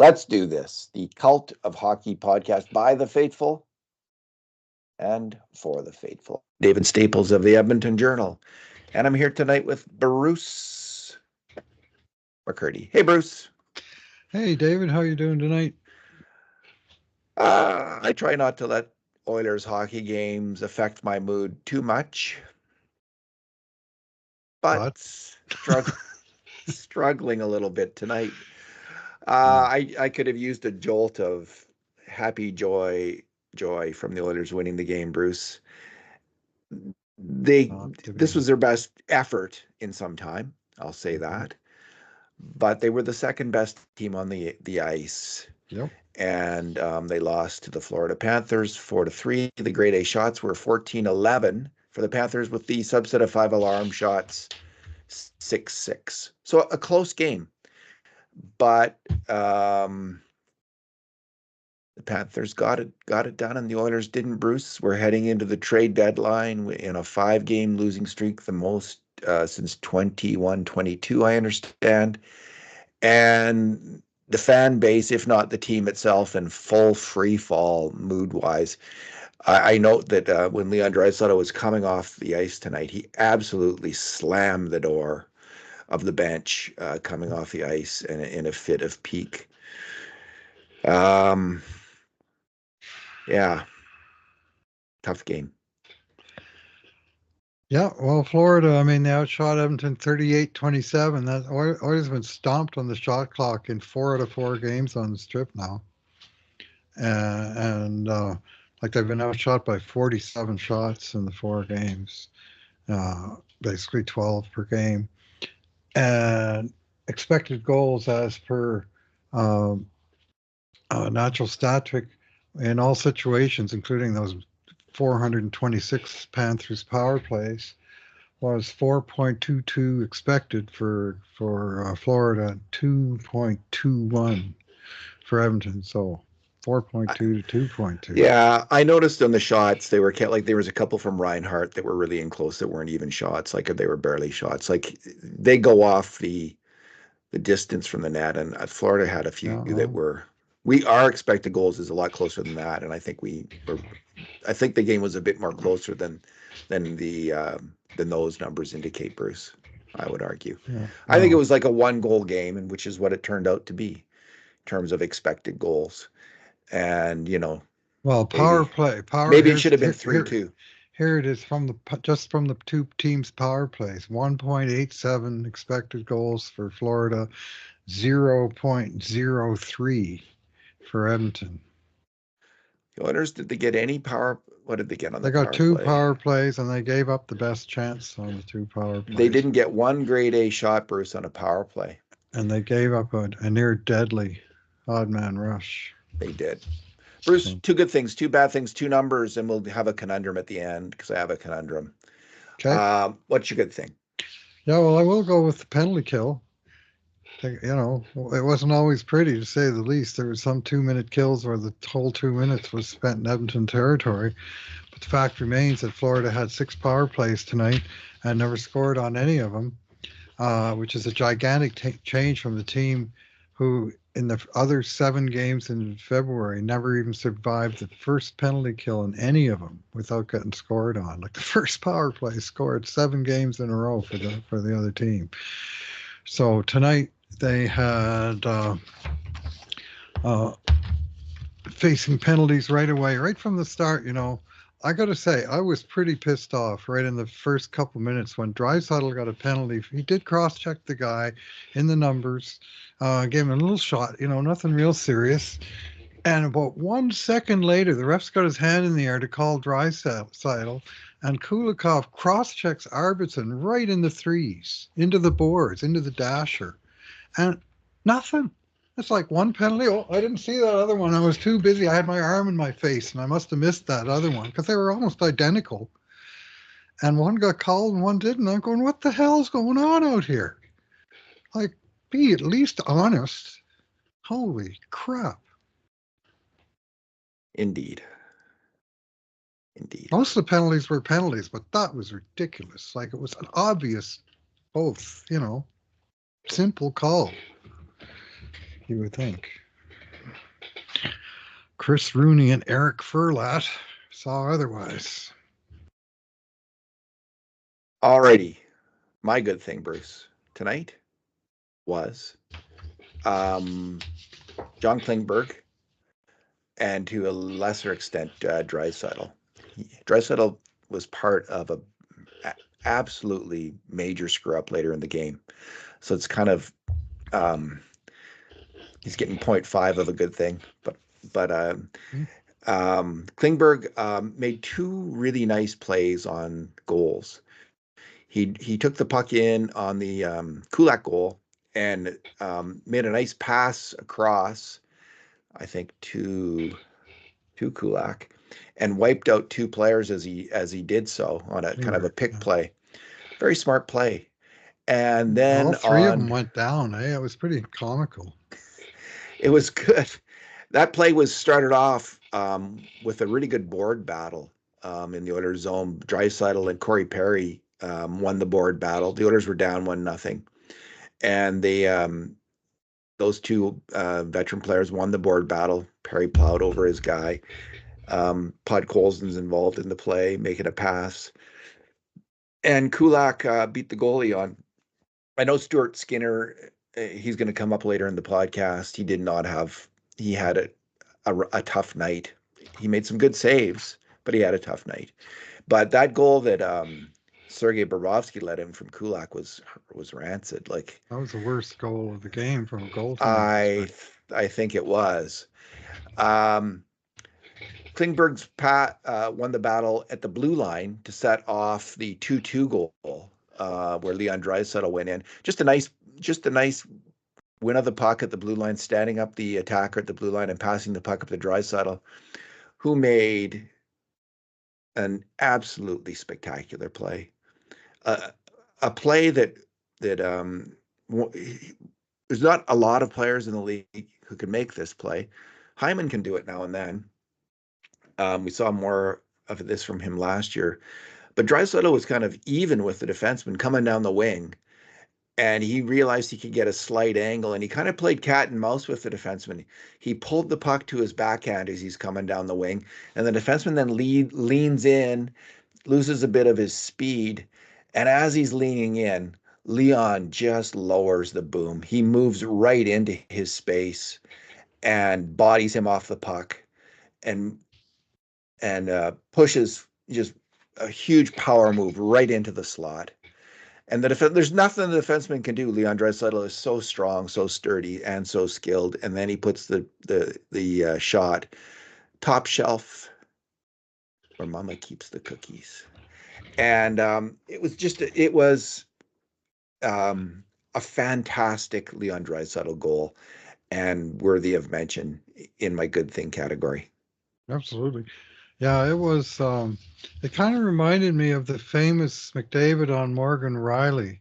Let's do this. The Cult of Hockey podcast by the faithful and for the faithful. David Staples of the Edmonton Journal. And I'm here tonight with Bruce McCurdy. Hey, Bruce. Hey, David. How you doing tonight? I try not to let Oilers hockey games affect my mood too much. But struggling a little bit tonight. I could have used a jolt of happy joy from the Oilers winning the game, Bruce. This was their best effort in some time, I'll say that. But they were the second best team on the ice. Yep. And they lost to the Florida Panthers 4-3. The grade A shots were 14-11 for the Panthers, with the subset of 5 alarm shots 6-6. So a close game. But the Panthers got it done, and the Oilers didn't, Bruce. We're heading into the trade deadline in a 5-game losing streak, the most since 21-22, I understand. And the fan base, if not the team itself, in full free fall mood-wise. I note that when Leon Draisaitl was coming off the ice tonight, he absolutely slammed the door of the bench coming off the ice in a fit of pique. Yeah, tough game. Yeah, well, Florida, I mean, they outshot Edmonton 38-27. That Oilers been stomped on the shot clock in 4 out of 4 games on the strip now. And they've been outshot by 47 shots in the 4 games, basically 12 per game. And expected goals as per natural stat trick in all situations, including those 426 Panthers power plays, was 4.22 expected for Florida, 2.21 for Edmonton. So 4.2 to 2.2. Yeah, I noticed on the shots there was a couple from Reinhart that were really in close that weren't even shots, like they were barely shots. Like they go off the distance from the net, and Florida had a few that were. Our expected goals is a lot closer than that, and I think I think the game was a bit more closer than those numbers indicate, Bruce. I would argue. Yeah. I think it was like a 1-goal game, and which is what it turned out to be in terms of expected goals. And well, power play. Maybe it should have been 3-2. Here it is just from the two teams' power plays. 1.87 expected goals for Florida, 0.03 for Edmonton. The Oilers, did they get any power? What did they get on the power play? They got 2 power plays, and they gave up the best chance on the 2 power plays. They didn't get 1 grade A shot, Bruce, on a power play. And they gave up a near deadly odd man rush. They did. Bruce, 2 good things, 2 bad things, 2 numbers, and we'll have a conundrum at the end because I have a conundrum. Okay. What's your good thing? Yeah, well, I will go with the penalty kill. It wasn't always pretty, to say the least. There were some 2-minute kills where the whole 2 minutes was spent in Edmonton territory. But the fact remains that Florida had 6 power plays tonight and never scored on any of them, which is a gigantic change from the team who, in the other 7 games in February, never even survived the first penalty kill in any of them without getting scored on. Like the first power play scored 7 games in a row for the other team. So tonight they had facing penalties right away, right from the start. I got to say, I was pretty pissed off right in the first couple minutes when Draisaitl got a penalty. He did cross-check the guy in the numbers, gave him a little shot, nothing real serious. And about 1 second later, the ref's got his hand in the air to call Draisaitl, and Kulikov cross-checks Arvidsson right in the threes, into the boards, into the dasher. And nothing. It's like 1 penalty. Oh, I didn't see that other one. I was too busy. I had my arm in my face, and I must have missed that other one because they were almost identical. And one got called and one didn't. I'm going, what the hell's going on out here? Like, be at least honest. Holy crap. Indeed. Most of the penalties were penalties, but that was ridiculous. Like, it was an obvious, both, simple call, you would think. Chris Rooney and Eric Furlat saw otherwise. Alrighty. My good thing, Bruce, tonight was John Klingberg and to a lesser extent, Draisaitl. Draisaitl was part of a absolutely major screw up later in the game. So it's kind of he's getting 0.5 of a good thing, but Klingberg made two really nice plays on goals. He took the puck in on the Kulak goal and made a nice pass across, I think, to Kulak, and wiped out two players as he did so on a kind of a pick play. Very smart play. And All then three of them went down. It was pretty comical. It was good. That play was started off with a really good board battle in the Oilers zone. Draisaitl and Corey Perry won the board battle. The Oilers were down 1-0, and those two veteran players won the board battle. Perry plowed over his guy. Pod Colson's involved in the play, making a pass, and Kulak beat the goalie on. I know Stuart Skinner. He's going to come up later in the podcast. He did not have. He had a tough night. He made some good saves, but he had a tough night. But that goal that Sergei Bobrovsky let in from Kulak was rancid. Like, that was the worst goal of the game from a goaltender perspective. I think it was. Klingberg's won the battle at the blue line to set off the 2-2 goal where Leon Draisaitl went in. Just a nice win of the puck at the blue line, standing up the attacker at the blue line and passing the puck up to Draisaitl, who made an absolutely spectacular play. A play that there's not a lot of players in the league who can make this play. Hyman can do it now and then. We saw more of this from him last year. But Draisaitl was kind of even with the defenseman coming down the wing, and he realized he could get a slight angle, and he kind of played cat and mouse with the defenseman. He pulled the puck to his backhand as he's coming down the wing, and the defenseman then leans in, loses a bit of his speed, and as he's leaning in, Leon just lowers the boom. He moves right into his space and bodies him off the puck and pushes just a huge power move right into the slot. And there's nothing the defenseman can do. Leon Draisaitl is so strong, so sturdy, and so skilled. And then he puts the shot top shelf where Mama keeps the cookies. And it was a fantastic Leon Draisaitl goal and worthy of mention in my good thing category. Absolutely. Yeah, it was. It kind of reminded me of the famous McDavid on Morgan Riley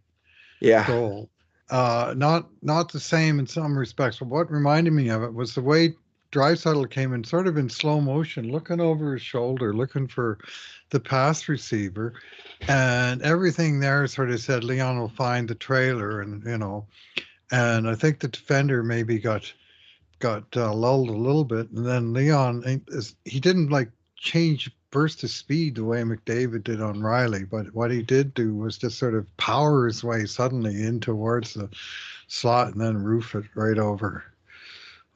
Yeah. goal. Not the same in some respects, but what reminded me of it was the way Draisaitl came in sort of in slow motion, looking over his shoulder, looking for the pass receiver, and everything there sort of said Leon will find the trailer, and I think the defender maybe got lulled a little bit, and then Leon he didn't like change burst of speed the way McDavid did on Riley, but what he did do was just sort of power his way suddenly in towards the slot and then roof it right over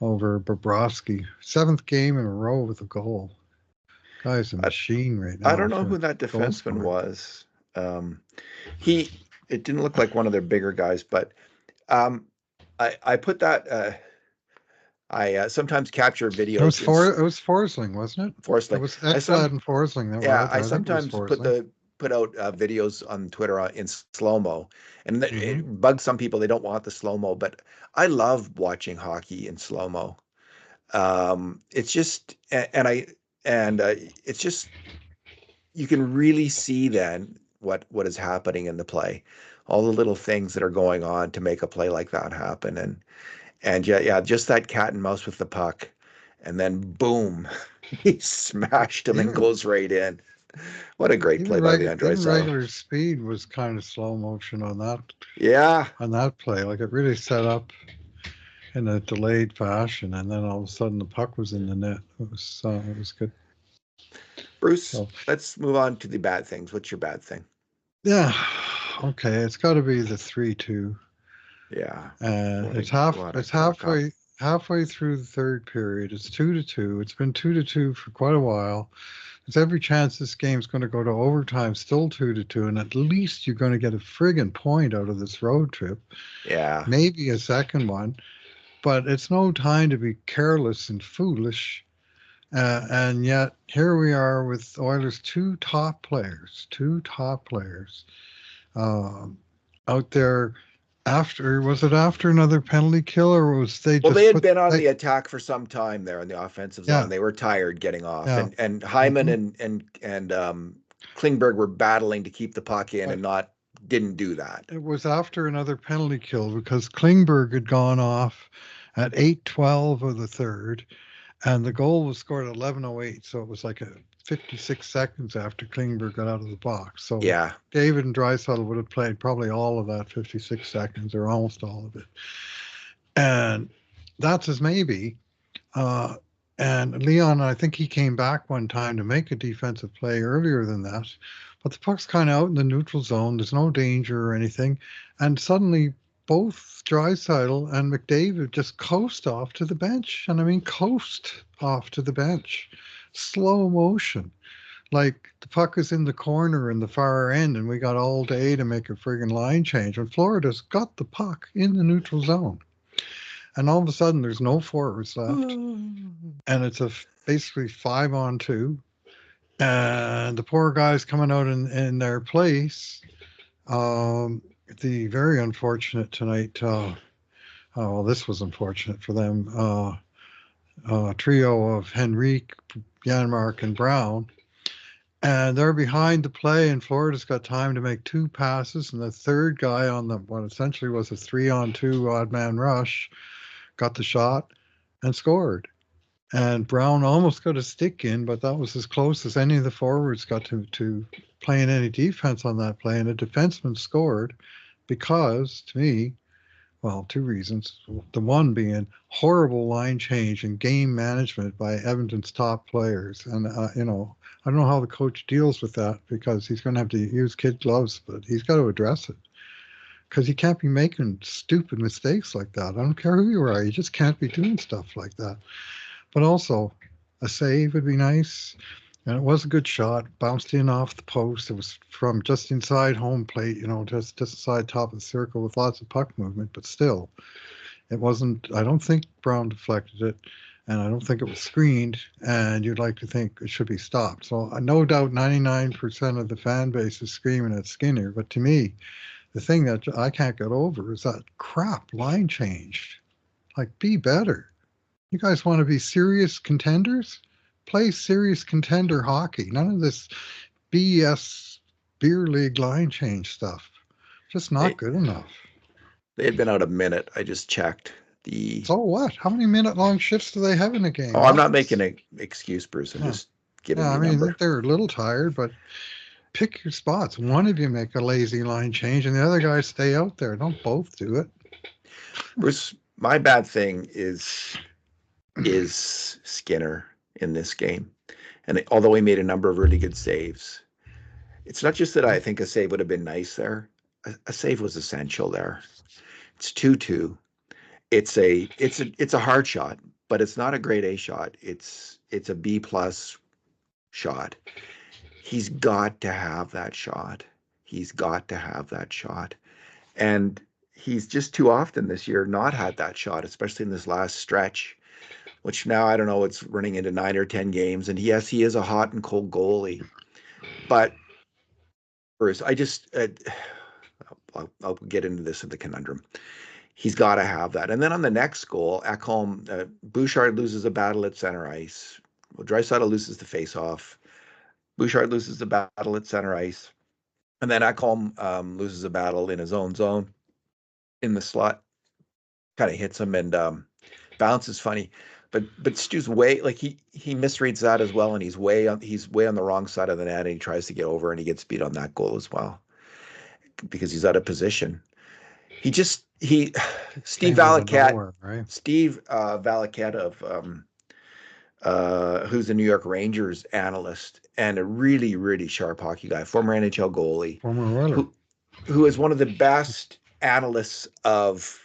Bobrovsky. 7th game in a row with a goal. Guy's a machine right now. I don't know who that defenseman was. It didn't look like one of their bigger guys, but I put that. I sometimes capture videos. It was Forsling, wasn't it? Forsling. It was Ekblad and Forsling. I sometimes put out videos on Twitter in slow mo, and it bugs some people. They don't want the slow mo, but I love watching hockey in slow mo. It's just it's just you can really see then what is happening in the play, all the little things that are going on to make a play like that happen, and yeah, just that cat and mouse with the puck, and then boom, he smashed him and goes right in. What a great play by Leon Draisaitl. Regular speed was kind of slow motion on that. Yeah, on that play, like it really set up. in a delayed fashion, and then all of a sudden the puck was in the net. It was good. Bruce, So let's move on to the bad things. What's your bad thing? yeah, okay, it's got to be the 3-2. Yeah. And What a it's cock up. halfway through the third period. It's 2-2. It's been 2-2 for quite a while. There's every chance this game's going to go to overtime, still 2-2, and at least you're going to get a friggin' point out of this road trip, Yeah. maybe a second one. But it's no time to be careless and foolish. And yet here we are with Oilers' two top players, um, out there after, was it after another penalty kill, or was they Well, they just had put been on they, the attack for some time there in the offensive zone. yeah, They were tired getting off, yeah. and Hyman hmm and Klingberg were battling to keep the puck in But and not didn't do that. it was after another penalty kill because Klingberg had gone off at 8:12 of the third, and the goal was scored at 11:08, so it was like a 56 seconds after Klingberg got out of the box. So Yeah. David and Draisaitl would have played probably all of that 56 seconds or almost all of it. And that's as maybe. Uh, and Leon, I think he came back one time to make a defensive play earlier than that, but the puck's kind of out in the neutral zone. There's no danger or anything, and suddenly both Draisaitl and McDavid just coast off to the bench, and I mean coast off to the bench, slow motion. Like the puck is in the corner in the far end, and we got all day to make a friggin' line change. And Florida's got the puck in the neutral zone, and all of a sudden there's no forwards left, and it's basically 5-on-2, and the poor guys coming out in their place. Um, the very unfortunate tonight. Oh, well, this was unfortunate for them. Trio of Henrique, Janmark, and Brown, and they're behind the play, and Florida's got time to make two passes, and the third guy on the what essentially was a 3-on-2 odd man rush got the shot and scored. And Brown almost got a stick in, but that was as close as any of the forwards got to playing any defense on that play. And a defenseman scored because, to me, well, two reasons. The one being horrible line change and game management by Edmonton's top players. And, I don't know how the coach deals with that because he's going to have to use kid gloves, but he's got to address it because you can't be making stupid mistakes like that. I don't care who you are. You just can't be doing stuff like that. But also, a save would be nice. And it was a good shot, bounced in off the post. It was from just inside home plate, just inside top of the circle with lots of puck movement, but still, it wasn't, I don't think Brown deflected it, and I don't think it was screened, and you'd like to think it should be stopped. So no doubt 99% of the fan base is screaming at Skinner, but to me, the thing that I can't get over is that crap line change. Like, be better. You guys want to be serious contenders? Play serious contender hockey. None of this BS beer league line change stuff. Just not They good enough. they had been out a minute. I just checked the So what? How many minute long shifts do they have in a game? Oh, I'm not making Lots. an excuse, Bruce. I'm Huh. just giving Yeah, the I mean, number. they're a little tired, but pick your spots. One of you make a lazy line change and the other guys stay out there. Don't both do it. Bruce, my bad thing is Skinner in this game. And although he made a number of really good saves, it's not just that I think a save would have been nice there. A save was essential there. It's 2-2. It's a hard shot, but it's not a grade A shot. It's a B plus shot. He's got to have that shot. He's got to have that shot. And he's just too often this year not had that shot, especially in this last stretch, which now I don't know, it's running into 9 or 10 games. And yes, he is a hot and cold goalie. But Bruce, I'll get into this in the conundrum. He's got to have that. And then on the next goal, Ekholm, Bouchard loses a battle at center ice. Well, Draisaitl loses the face-off. Bouchard loses the battle at center ice. And then Ekholm loses a battle in his own zone in the slot. Kind of hits him and bounces funny. But Stu's way like he misreads that as well, and he's way on the wrong side of the net, and he tries to get over, and he gets beat on that goal as well because he's out of position. He Steve Came out of Valiquette, nowhere, right? Steve Valiquette of who's a New York Rangers analyst and a really, really sharp hockey guy, former NHL goalie, Former Oiler. who who is one of the best analysts of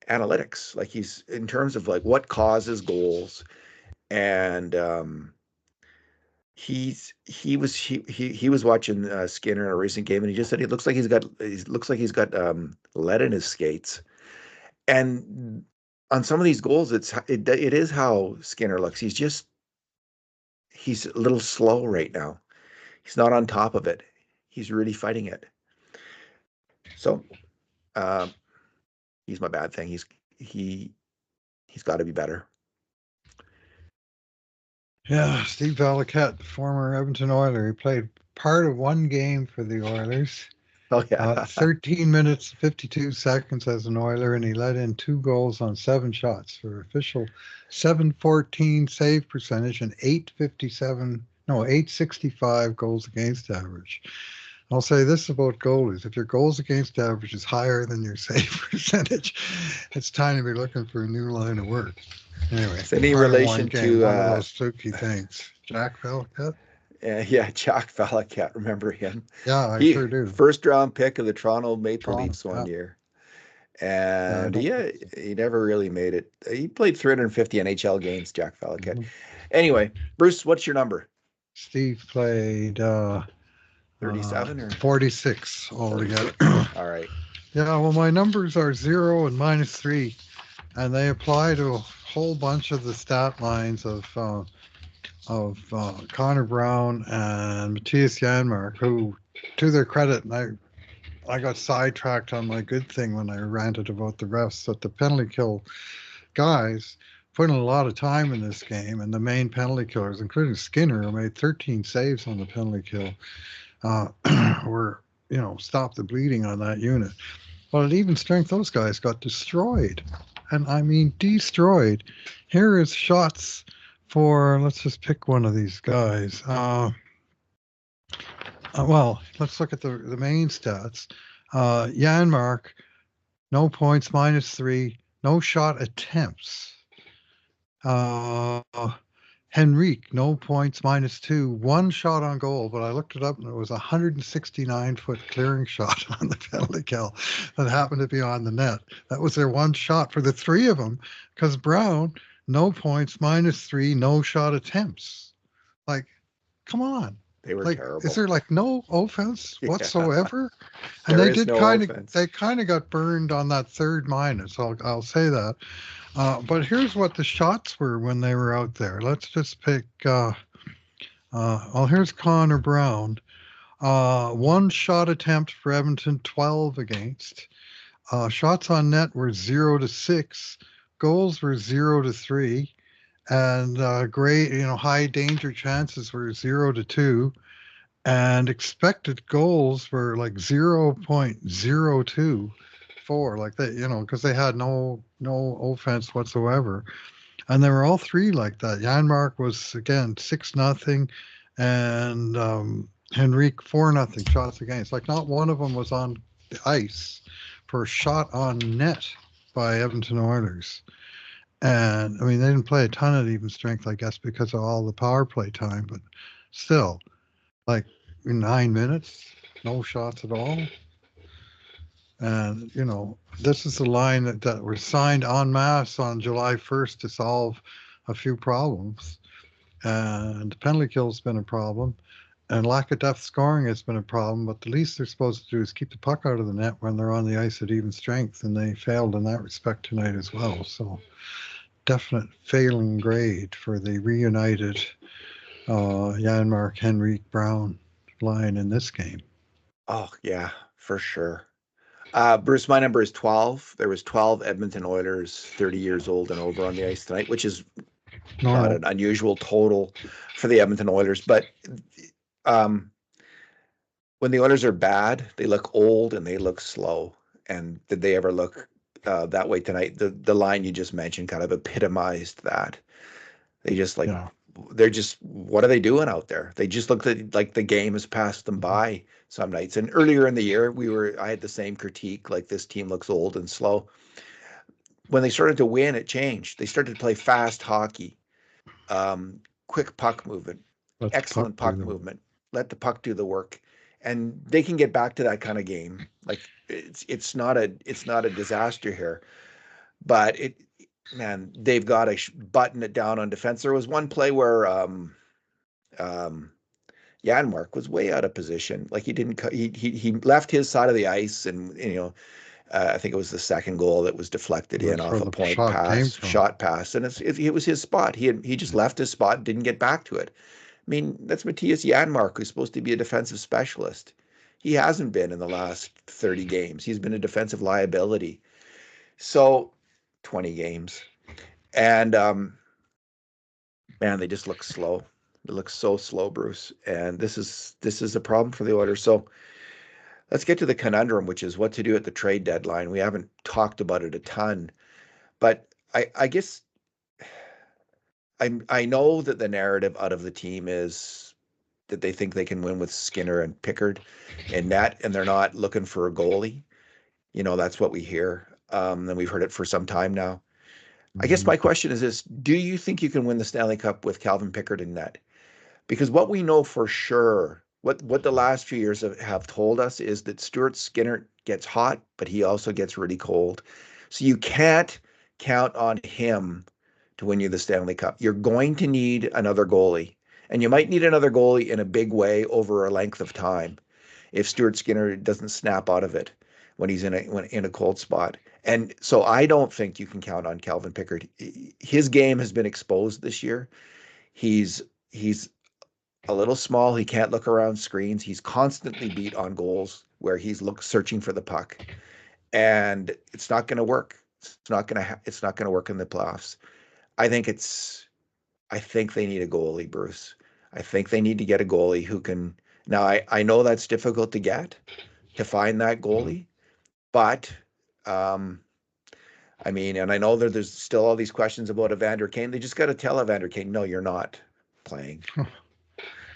analytics. Like he's in terms of like what causes goals, and he was watching Skinner in a recent game, and he just said he looks like he's got lead in his skates, and on some of these goals, it is how Skinner looks. He's a little slow right now. He's not on top of it. He's really fighting it. So uh, he's my bad thing. He he's got to be better. Yeah, Steve Valiquette, former Edmonton Oiler. He played part of one game for the Oilers. Oh yeah, 13 minutes, 52 seconds as an Oiler, and he let in 2 goals on 7 shots for official 714 save percentage and 865 goals against average. I'll say this about goalies. If your goals against average is higher than your save percentage, it's time to be looking for a new line of work. Anyway, is any part of one relation game, to one of those fluky things. Jack Valiquette? yeah, Jack Valiquette, remember him? Yeah, I He sure do. first round pick of the Toronto Maple Toronto. Leafs one Yeah, year. yeah, I And don't. yeah, he never really made it. He played 350 NHL games, Jack Valiquette. Mhm. Anyway, Bruce, what's your number? Steve played 37 or 46 altogether. 46? All right. Yeah, well, my numbers are 0 and -3, and they apply to a whole bunch of the stat lines of Connor Brown and Matthias Janmark, who, to their credit, and I got sidetracked on my good thing when I ranted about the refs, that the penalty kill guys put in a lot of time in this game, and the main penalty killers, including Skinner, who made 13 saves on the penalty kill, uh, were, stop the bleeding on that unit. But at even strength, those guys got destroyed. And I mean, destroyed. Here is shots for, let's just pick one of these guys. Well, let's look at the main stats. Janmark, no points, -3, no shot attempts. Uh, Henrique, no points, -2, 1 shot on goal, but I looked it up and it was a 169-foot clearing shot on the penalty kill that happened to be on the net. That was their one shot for the three of them, because Brown, no points, -3, no shot attempts. Like, come on. They were Like, is terrible. there like no offense Yeah, whatsoever? And there they is did no kind of, offense. they kind of got burned on that third minus. I'll say that. But here's what the shots were when they were out there. Let's just pick. Well, here's Connor Brown. 1 shot attempt for Edmonton, 12 against. Shots on net were 0-6. Goals were 0-3. And great, high danger chances were 0-2. And expected goals were like 0.024, like that, because they had no offense whatsoever. And they were all three like that. Janmark was again 6-0, and Henrique 4-0 shots against. Like not one of them was on the ice for a shot on net by Edmonton Oilers. And I mean, they didn't play a ton at even strength, I guess, because of all the power play time, but still, like in 9 minutes, no shots at all. And, this is the line that was signed en masse on July 1st to solve a few problems. And the penalty kill's been a problem. And lack of depth scoring has been a problem. But the least they're supposed to do is keep the puck out of the net when they're on the ice at even strength. And they failed in that respect tonight as well. So definite failing grade for the reunited Janmark, Henrique, Brown line in this game. Oh yeah, for sure. Bruce, my number is 12. There was 12 Edmonton Oilers 30 years old and over on the ice tonight, which is not Normal. an unusual total for the Edmonton Oilers. But um, when the Oilers are bad, they look old and they look slow. And did they ever look that way tonight? The line you just mentioned kind of epitomized that. They just like Yeah. they're just what are they doing out there? They just look like the game has passed them by some nights. And earlier in the year, I had the same critique, like this team looks old and slow. when they started to win, it changed. They started to play fast hockey, quick puck movement, Let the puck excellent do puck the work. movement. Let the puck do the work, and they can get back to that kind of game. Like it's not a disaster here, but they've got to button it down on defense. There was one play where um, Janmark was way out of position. Like he didn't he left his side of the ice, and I think it was the second goal that was deflected in That's where off a the point shot came pass, from. shot pass, and it was his spot. He just left his spot, didn't get back to it. I mean, that's Matthias Janmark, who's supposed to be a defensive specialist. He hasn't been in the last 30 games. He's been a defensive liability. So 20 games. And man, they just look slow. It looks so slow, Bruce. And this is a problem for the Oilers. So let's get to the conundrum, which is what to do at the trade deadline. We haven't talked about it a ton, but I guess I know that the narrative out of the team is that they think they can win with Skinner and Pickard and net, and they're not looking for a goalie. That's what we hear. And we've heard it for some time now. I guess Mhm. my question is this: do you think you can win the Stanley Cup with Calvin Pickard in net? Because what we know for sure, what the last few years have told us is that Stuart Skinner gets hot, but he also gets really cold. So you can't count on him to win you the Stanley Cup. You're going to need another goalie, and you might need another goalie in a big way over a length of time if Stuart Skinner doesn't snap out of it when he's in a cold spot. And so I don't think you can count on Calvin Pickard. His game has been exposed this year. He's a little small. He can't look around screens. He's constantly beat on goals where he's searching for the puck, and it's not going to work. It's not going to work in the playoffs. I think it's. I think they need a goalie, Bruce. I think they need to get a goalie who can. Now, I know that's difficult to find that goalie, but um, I mean, and I know there's still all these questions about Evander Kane. They just got to tell Evander Kane, no, you're not playing,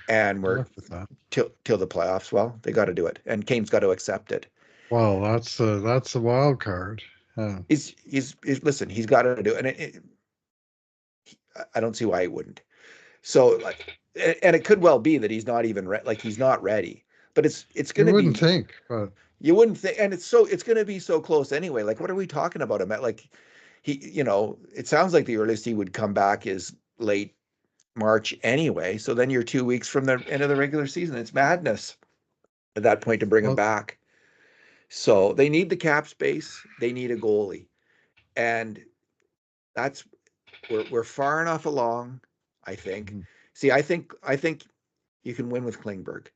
and Good we're luck with that. till the playoffs. Well, they got to do it, and Kane's got to accept it. Well, that's a wild card. Yeah. Listen, he's got to do it, and I don't see why he wouldn't. So, and it could well be that he's not even like he's not ready, but it's going You to wouldn't be. think, but You wouldn't think, and it's going to be so close anyway. Like, what are we talking about him at? Like, it sounds like the earliest he would come back is late March anyway. So then you're 2 weeks from the end of the regular season. It's madness at that point to bring him well, back. So they need the cap space. They need a goalie, and that's we're far enough along. I think. mhm. See, I think you can win with Klingberg.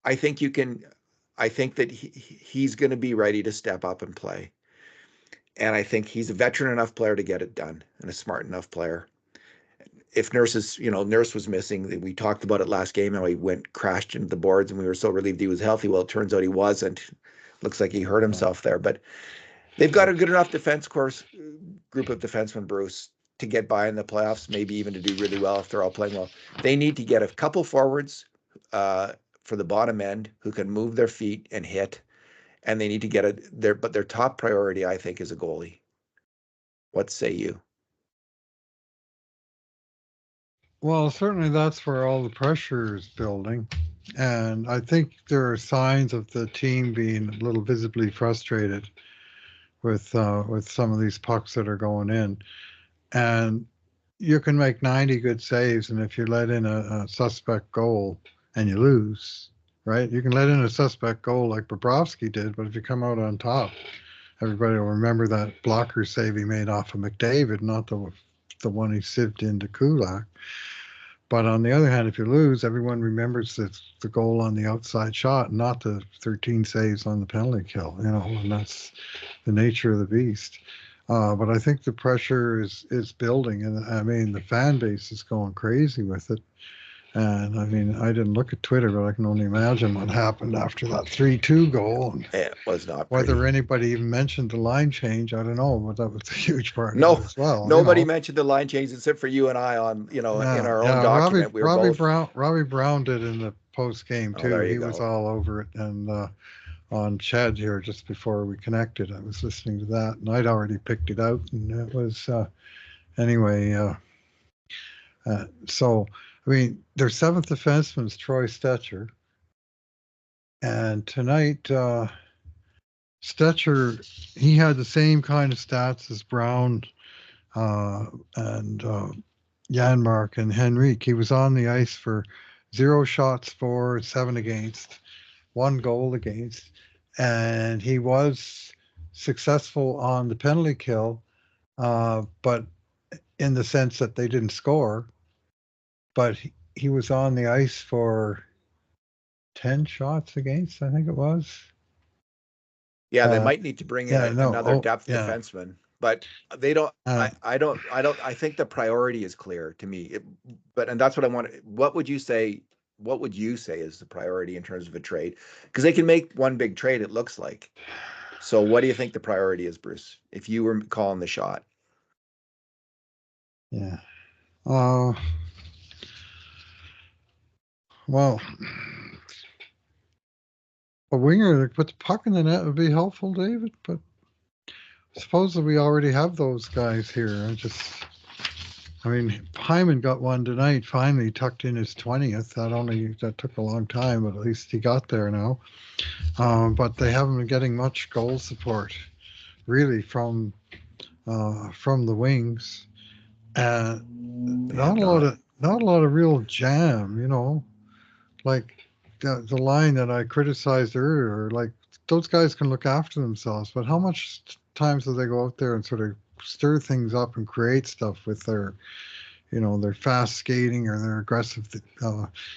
I think you can. I think that he's going to be ready to step up and play. And I think he's a veteran enough player to get it done and a smart enough player. If Nurse was missing, we talked about it last game, how he crashed into the boards, and we were so relieved he was healthy. Well, it turns out he wasn't. Looks like he hurt Yeah. himself there. But they've got a good enough defense course group of defensemen, Bruce, to get by in the playoffs, maybe even to do really well if they're all playing well. They need to get a couple forwards uh, for the bottom end who can move their feet and hit, and they need to get but their top priority, I think, is a goalie. What say you? Well, certainly that's where all the pressure is building. And I think there are signs of the team being a little visibly frustrated with some of these pucks that are going in. And you can make 90 good saves, and if you let in a suspect goal and you lose, right? You can let in a suspect goal like Bobrovsky did, but if you come out on top, everybody will remember that blocker save he made off of McDavid, not the one he sieved into Kulak. But on the other hand, if you lose, everyone remembers the goal on the outside shot, not the 13 saves on the penalty kill. And that's the nature of the beast. But I think the pressure is building, and I mean the fan base is going crazy with it. And I mean, I didn't look at Twitter, but I can only imagine what happened after that 3-2 goal. And It was not whether pretty. anybody even mentioned the line change, I don't know, but that was a huge part of it No, as well. nobody mentioned the line change except for you and I in Yeah, our own yeah. Robbie document. We were Robbie both. Brown Robbie Brown did in the post game Oh, too. there you He was go. all over it, and on Chad here just before we connected. I was listening to that, and I'd already picked it out, and it was anyway. So, I mean, their seventh defenseman is Troy Stetcher, and tonight Stetcher, he had the same kind of stats as Brown and Janmark and Henrique. He was on the ice for 0 shots for, 7 against, 1 goal against, and he was successful on the penalty kill, but in the sense that they didn't score. But he was on the ice for 10 shots against, I think it was. Yeah, they Uh, might need to bring in yeah, no, another oh, depth yeah. defenseman, but they don't. Uh, I think the priority is clear to me. And that's what I want. What would you say? What would you say is the priority in terms of a trade? Because they can make one big trade. It looks like. So, what do you think the priority is, Bruce? If you were calling the shot, yeah. Uh, well, a winger that put the puck in the net would be helpful, David, but supposedly we already have those guys here. I mean, Hyman got one tonight, finally tucked in his 20th. That took a long time, but at least he got there now. But they haven't been getting much goal support, really, from the wings. they have not. Not a lot of real jam, like the line that I criticized earlier. Like those guys can look after themselves, but how much times do they go out there and sort of stir things up and create stuff with their fast skating or their aggressive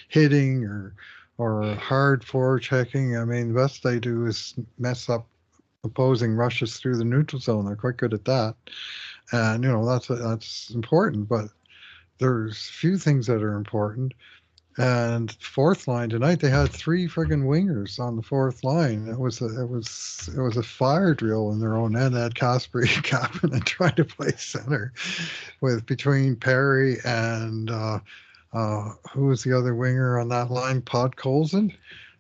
hitting or hard forechecking? I mean, the best they do is mess up opposing rushes through the neutral zone. They're quite good at that, and that's important. But there's few things that are important. And fourth line tonight, they had 3 friggin' wingers on the fourth line. It was a fire drill in their own end. They had Casper Kapanen and trying to play center with between Perry and who was the other winger on that line? Pod Colson.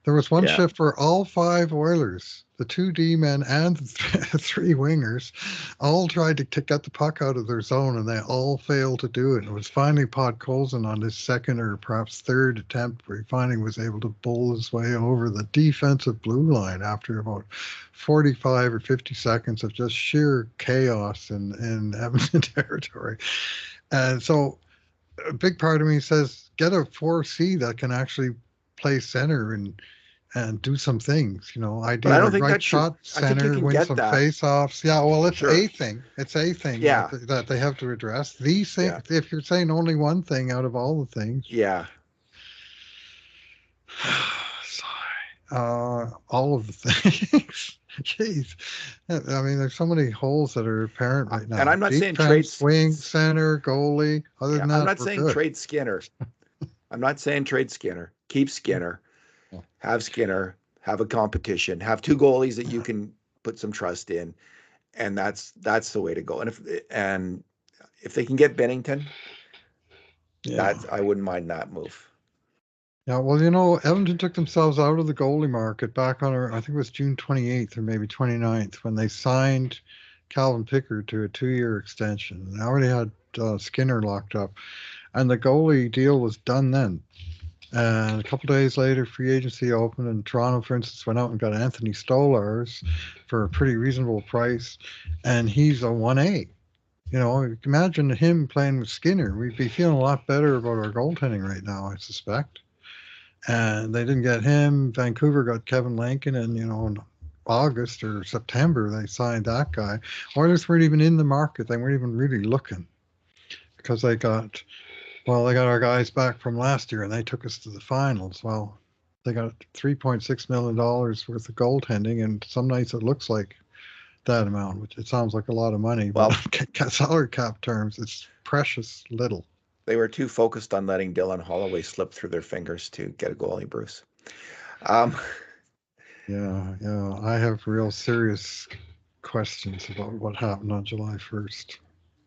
There was one Yeah, shift where all 5 Oilers, the 2 D men and the 3 wingers, all tried to get the puck out of their zone, and they all failed to do it. It was finally Pod Colson on his second or perhaps third attempt where he finally was able to bowl his way over the defensive blue line after about 45 or 50 seconds of just sheer chaos in Edmonton territory. And so a big part of me says, get a 4C that can actually play center and do some things. but I Ideally don't think right that's your. shot I think you center, can win get some that. face-offs. Yeah, well, it's Sure. a thing. It's a thing Yeah. that they have to address. These Yeah. things, if you're saying only one thing out of all the things, Yeah. all of the things. Jeez, I mean, there's so many holes that are apparent right And now. I'm not saying Defense, wing, center, goalie. Other Yeah, than I'm that, not we're saying good. trade Skinner. I'm not saying trade Skinner. Keep Skinner. Have Skinner. Have a competition. Have 2 goalies that you can put some trust in, and that's the way to go. And if they can get Bennington, Yeah. that I wouldn't mind that move. Yeah, well, Edmonton took themselves out of the goalie market back on, I think it was June 28th or maybe 29th, when they signed Calvin Pickard to a 2-year extension. They already had Skinner locked up, and the goalie deal was done then. And a couple days later, free agency opened, and Toronto, for instance, went out and got Anthony Stolarz for a pretty reasonable price, and he's a 1A. Imagine him playing with Skinner. We'd be feeling a lot better about our goaltending right now, I suspect. And they didn't get him. Vancouver got Kevin Lankin, and in August or September they signed that guy. Oilers weren't even in the market; they weren't even really looking because they got our guys back from last year, and they took us to the finals. Well, they got $3.6 million worth of goaltending, and some nights it looks like that amount, which it sounds like a lot of money, but Well, salary cap terms, it's precious little. they were too focused on letting Dylan Holloway slip through their fingers to get a goalie, Bruce. Um, Yeah, yeah. I have real serious questions about what happened on July 1st.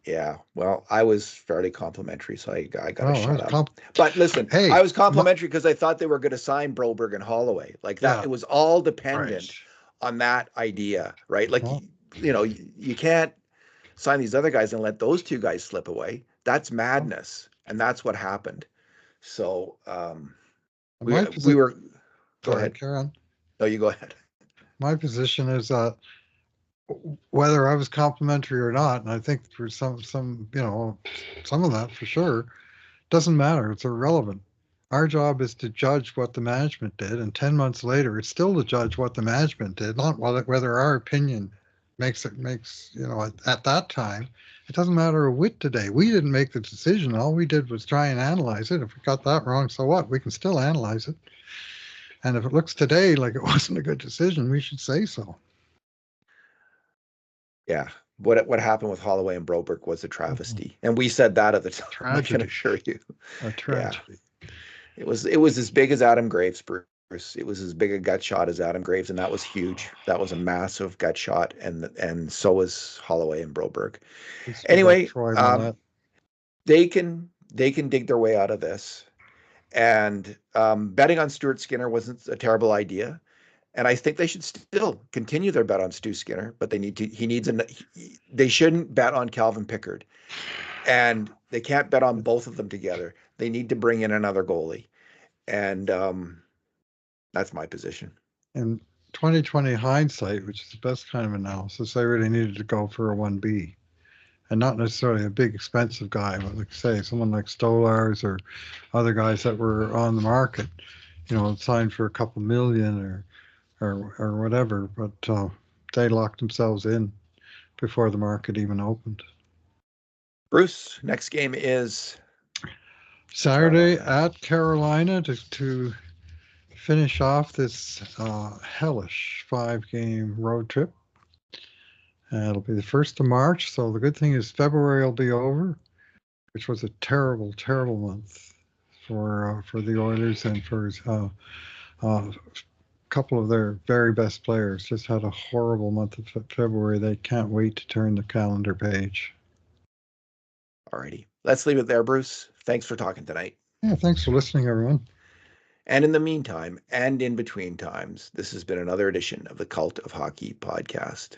yeah. Well, I was fairly complimentary, so I got to Oh, shut up. But listen, hey, I was complimentary because I thought they were going to sign Broberg and Holloway. Like that, yeah, it was all right. dependent on that idea, right? Like, Well, you can't sign these other guys and let those two guys slip away. That's well, madness, and that's what happened. So we my we position, were. Go sorry, ahead. Karen. No, you go ahead. My position is that whether I was complimentary or not, and I think for some of that for sure, doesn't matter. It's irrelevant. Our job is to judge what the management did, and 10 months later, it's still to judge what the management did, not whether our opinion makes at that time. It doesn't matter a whit today. We didn't make the decision. All we did was try and analyze it. If we got that wrong, so what? We can still analyze it. And if it looks today like it wasn't a good decision, we should say so. Yeah. What happened with Holloway and Broberg was a travesty, and we said that at the time. I can Tragedy, assure you. a Yeah, tragedy. it was as big as Adam Graves, Bruce. It was as big a gut shot as Adam Graves, and that was huge. That was a massive gut shot, and so was Holloway and Broberg. At least we got Anyway, Troy Millette. they can dig their way out of this, and betting on Stuart Skinner wasn't a terrible idea. And I think they should still continue their bet on Stu Skinner, but they need to. He needs an. They shouldn't bet on Calvin Pickard, and they can't bet on both of them together. They need to bring in another goalie, and that's my position. In 2020 hindsight, which is the best kind of analysis, they really needed to go for a 1B. And not necessarily a big expensive guy, but like say someone like Stolars or other guys that were on the market, signed for a couple million or whatever. But they locked themselves in before the market even opened. Bruce, next game is Saturday Carolina. at Carolina to finish off this hellish 5-game road trip. It'll be the 1st of March, so the good thing is February will be over, which was a terrible, terrible month for the Oilers and for a couple of their very best players. Just had a horrible month of February. They can't wait to turn the calendar page. Alrighty, let's leave it there, Bruce. Thanks for talking tonight. Yeah, thanks for listening, everyone. And in the meantime, and in between times, this has been another edition of the Cult of Hockey podcast.